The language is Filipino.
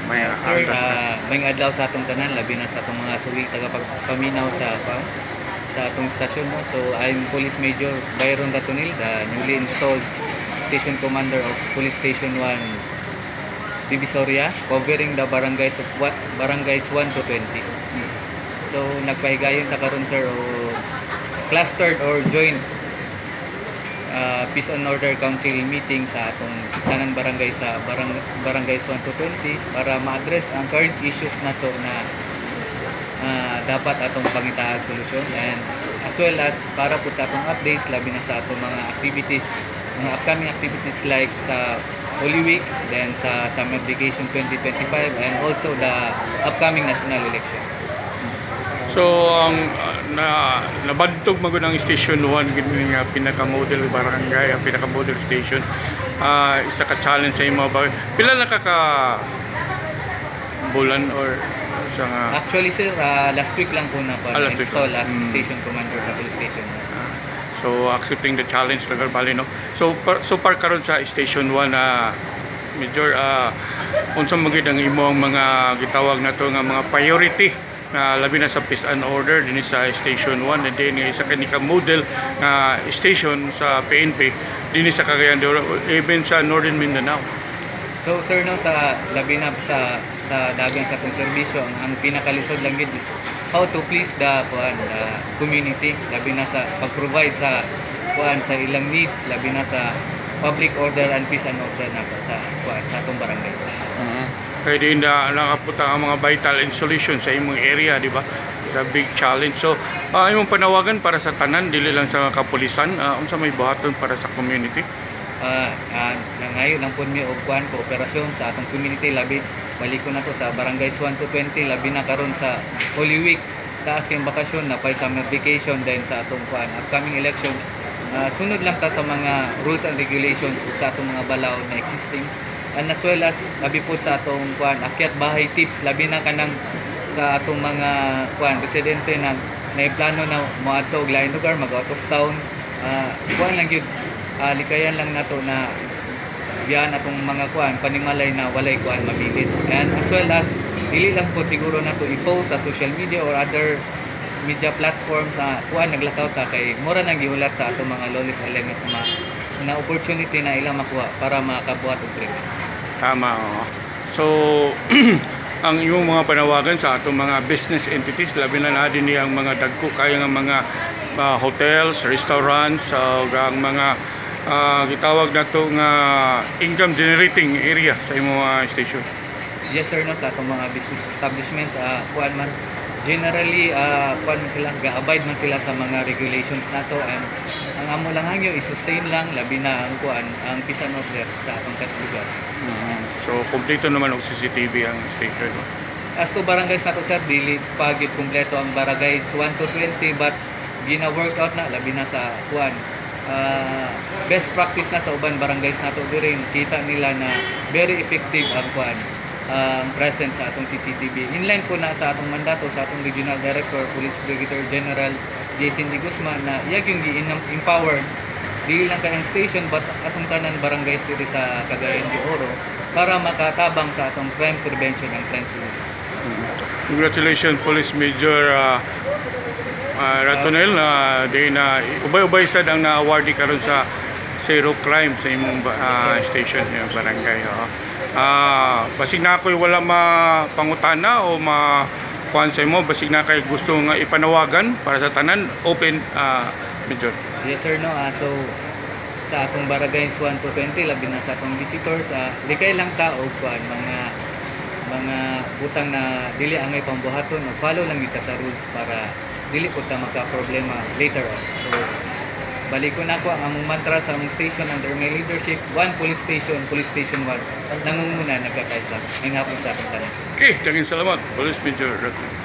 may Sir, address na. may adlaw sa atong tanan, labi na sa atong mga suwing tagapagpaminaw sa atong stasyon mo. So I'm Police Major Byron Datonil, the newly installed Station Commander of Police Station 1 Divisoria, covering the barangays 1 to 20. So nagpahigayon ta karon sir o clustered or joint Peace and Order Council meeting sa atong tanan barangay sa barangays 1 to 20 para ma-address ang current issues nato na dapat atong pangitaag solusyon, and as well as para po sa atong updates labi na sa atong mga activities, mga upcoming activities like sa Holy Week, then sa Summer Vacation 2025, and also the upcoming national elections. So ang nabantog magud ang Station 1 gini nga pinaka-model barangay, ang pinaka-model station. Isa ka challenge sa imo ba? Pila na ka bulan or sa nga Actually sir, last week lang po na install as station commander sa police station. So accepting the challenge na bali no. So far karon sa Station 1 Major, unsa magid ang imong mga gitawag nato nga mga priority na labi na sa peace and order dinhi sa Station 1, and then isa ka model na station sa PNP dinhi sa Cagayan de Oro, even sa Northern Mindanao. So sir, no, sa labi na sa dagan sa atong serbisyo, ang pinakalisod lang gid is how to please the community, labi na sa pag-provide sa sa ilang needs, labi na sa public order and peace and order na sa atong barangay. Kaya din nakaputa ang mga vital and solution sa imong area, di ba? Sa big challenge. So, imong panawagan para sa tanan, dili lang sa kapulisan, unsa may buhaton para sa community? Ngayon ang po mi og kooperasyon sa atong community, labi balik ko na to sa barangays 1 to 20, labi na karon sa Holy Week, taas kayong bakasyon na pay summer vacation, then sa atong upcoming elections. Sunod lang ta sa mga rules and regulations sa atong mga balaw na existing, and as well as labi po sa atong akyat bahay tips, labi na kanang sa atong mga residente na plano na moadto og lain lugar, mag out of town, lang gyud likayan lang nato na biyan atong mga panimalay na walay mabilit, and as well as dili lang po siguro nato i-post sa social media or other media platforms na naglakaw ta kay mura nang gihulat sa atong mga lawless elements na opportunity na ilang makuha para makabuhat og krimen. Tama. So ang imong mga panawagan sa atong mga business entities, labi na din ang mga dagko kaya nga mga hotels, restaurants, ang mga gitawag nato nga income generating area sa imong station. Yes sir, no, sa atong mga business establishments, man generally man sila ga-abide man sila sa mga regulations nato, and ang amo lang hangyo i-sustain lang labi na ang peace and order sa atong lugar. So kompleto naman og CCTV ang station. As to barangays nato sir, dili pa gyud kompleto ang barangays 1 to 20, but gina-workout na labi na sa best practice na sa uban barangays nato dirin, kita nila na very effective ang presence sa atong CCTV. Inline po na sa atong mandato sa atong Regional Director, Police Brigadier General Jason D. Guzman, na iyag yung i-empower dili lang kayang station but atong tanan barangays diri sa Cagayan de Oro para makatabang sa atong crime prevention and crime solution. Congratulations Police Major Ratonel, ubay-ubay sad ang na-awardee karon sa zero crime sa imong station yung barangay. Basig na ako'y wala mapangutana o makuhan sa imo, basig na kayo gusto nga ipanawagan para sa tanan, open, Major. Yes sir, no. So sa atong barangays 1 to 20, labi na sa atong visitors, likay lang ta og mga butang na dili angay pambuhaton, follow lang kita sa rules para dili po ta magka-problema later on. So balik ko na ko ang among mantra sa among station under my leadership, one police station 1 nangunguna nagkakaisa. May hapon sa atong tanan. Okay, daghang salamat Police Major Ratonel.